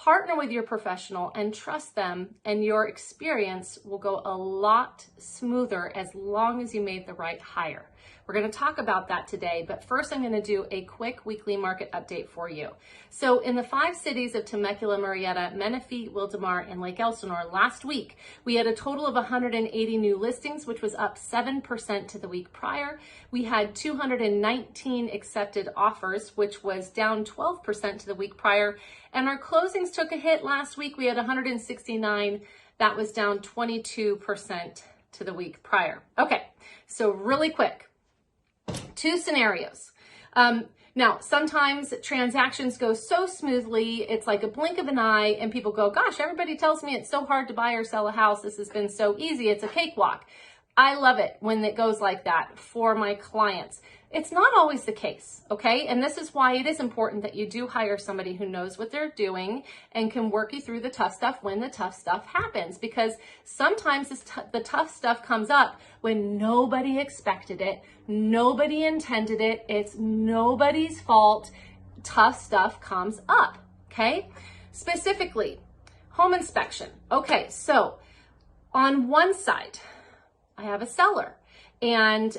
partner with your professional and trust them, and your experience will go a lot smoother as long as you made the right hire. We're going to talk about that today, but first I'm going to do a quick weekly market update for you. So in the 5 cities of Temecula, Murrieta, Menifee, Wildomar, and ℉𝑉𝐿𝑖𝐻 last week, we had a total of 180 new listings, which was up 7% to the week prior. We had 219 accepted offers, which was down 12% to the week prior. And our closings took a hit last week. We had 169. That was down 22% to the week prior. Okay, so really quick. 2 scenarios. Now, sometimes transactions go so smoothly, it's like a blink of an eye, and people go, gosh, everybody tells me it's so hard to buy or sell a house. This has been so easy. It's a cakewalk. I love it when it goes like that for my clients. It's not always the case, okay? And this is why it is important that you do hire somebody who knows what they're doing and can work you through the tough stuff when the tough stuff happens, because sometimes the tough stuff comes up when nobody expected it, nobody intended it, it's nobody's fault. Tough stuff comes up, okay? Specifically, home inspection. Okay, so on one side, I have a seller. And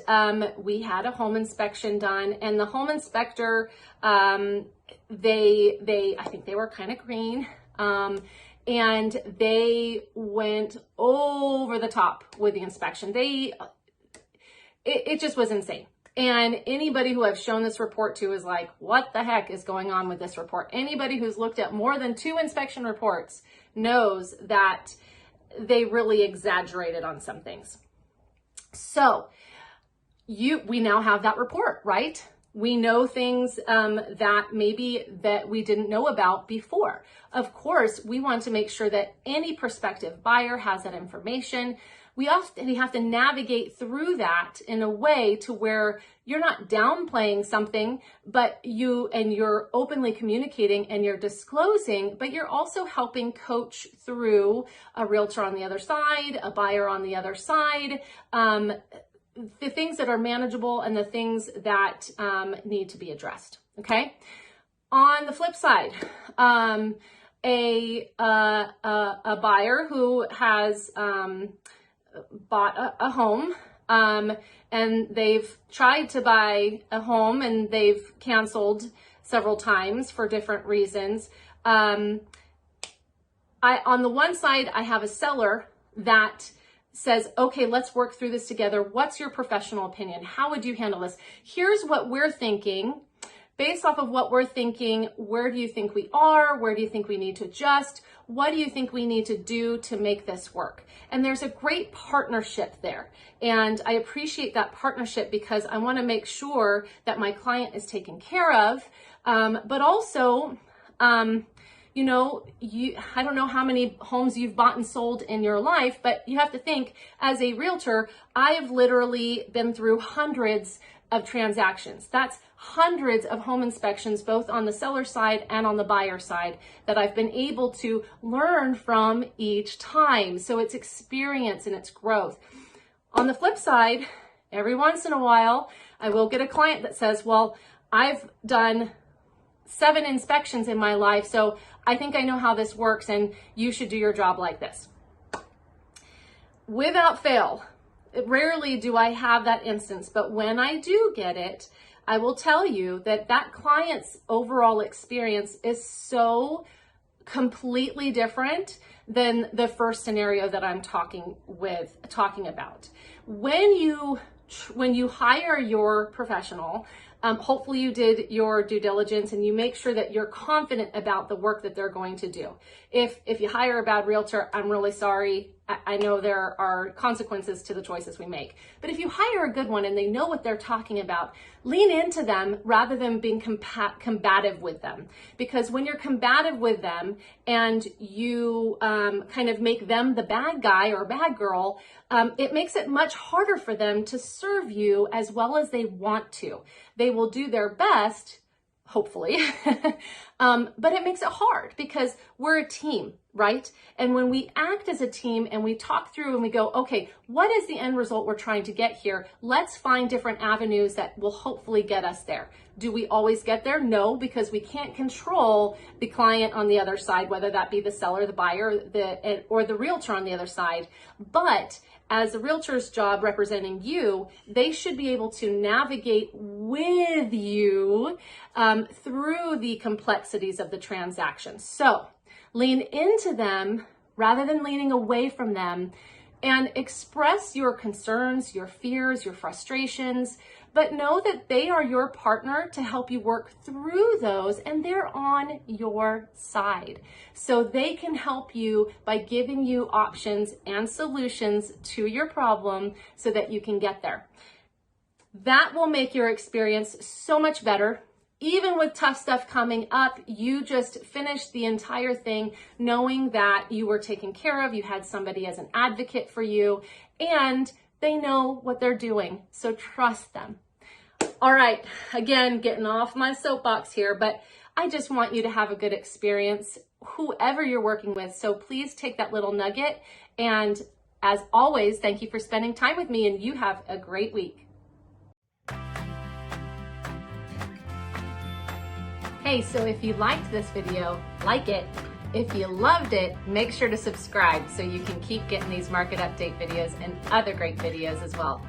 we had a home inspection done, and the home inspector, I think they were kind of green, and they went over the top with the inspection. It just was insane. And anybody who I've shown this report to is like, what the heck is going on with this report? Anybody who's looked at more than 2 inspection reports knows that they really exaggerated on some things. So we now have that report, right? We know things that we didn't know about before. Of course, we want to make sure that any prospective buyer has that information. We have to navigate through that in a way to where you're not downplaying something, but you're openly communicating and you're disclosing, but you're also helping coach through a realtor on the other side, a buyer on the other side, the things that are manageable and the things that need to be addressed, okay? On the flip side, a buyer who has bought a home, and they've tried to buy a home and they've canceled several times for different reasons. On the one side, I have a seller that says, okay, let's work through this together. What's your professional opinion? How would you handle this? Here's what we're thinking. Based off of what we're thinking, where do you think we are? Where do you think we need to adjust? What do you think we need to do to make this work? And there's a great partnership there. And I appreciate that partnership because I want to make sure that my client is taken care of. But also, you know, I don't know how many homes you've bought and sold in your life, but you have to think, as a realtor, I have literally been through hundreds of transactions. That's hundreds of home inspections, both on the seller side and on the buyer side, that I've been able to learn from each time. So it's experience and it's growth. On the flip side, every once in a while, I will get a client that says, well, I've done 7 inspections in my life, so I think I know how this works and you should do your job like this. Without fail, rarely do I have that instance, but when I do get it, I will tell you that that client's overall experience is so completely different than the first scenario that I'm talking about. When you hire your professional, hopefully you did your due diligence and you make sure that you're confident about the work that they're going to do. If you hire a bad realtor, I'm really sorry. I know there are consequences to the choices we make. But if you hire a good one and they know what they're talking about, lean into them rather than being combative with them. Because when you're combative with them and you kind of make them the bad guy or bad girl, it makes it much harder for them to serve you as well as they want to. They will do their best, hopefully, but it makes it hard because we're a team. right? And when we act as a team and we talk through and we go, okay, what is the end result we're trying to get here? Let's find different avenues that will hopefully get us there. Do we always get there? No, because we can't control the client on the other side, whether that be the seller, the buyer, or the realtor on the other side. But as the realtor's job representing you, they should be able to navigate with you through the complexities of the transaction. So lean into them rather than leaning away from them, and express your concerns, your fears, your frustrations, but know that they are your partner to help you work through those, and they're on your side. So they can help you by giving you options and solutions to your problem so that you can get there. That will make your experience so much better. Even with tough stuff coming up, you just finished the entire thing knowing that you were taken care of, you had somebody as an advocate for you, and they know what they're doing, so trust them. All right, again, getting off my soapbox here, but I just want you to have a good experience, whoever you're working with, so please take that little nugget, and as always, thank you for spending time with me, and you have a great week. Hey, so if you liked this video, like it. If you loved it, make sure to subscribe so you can keep getting these market update videos and other great videos as well.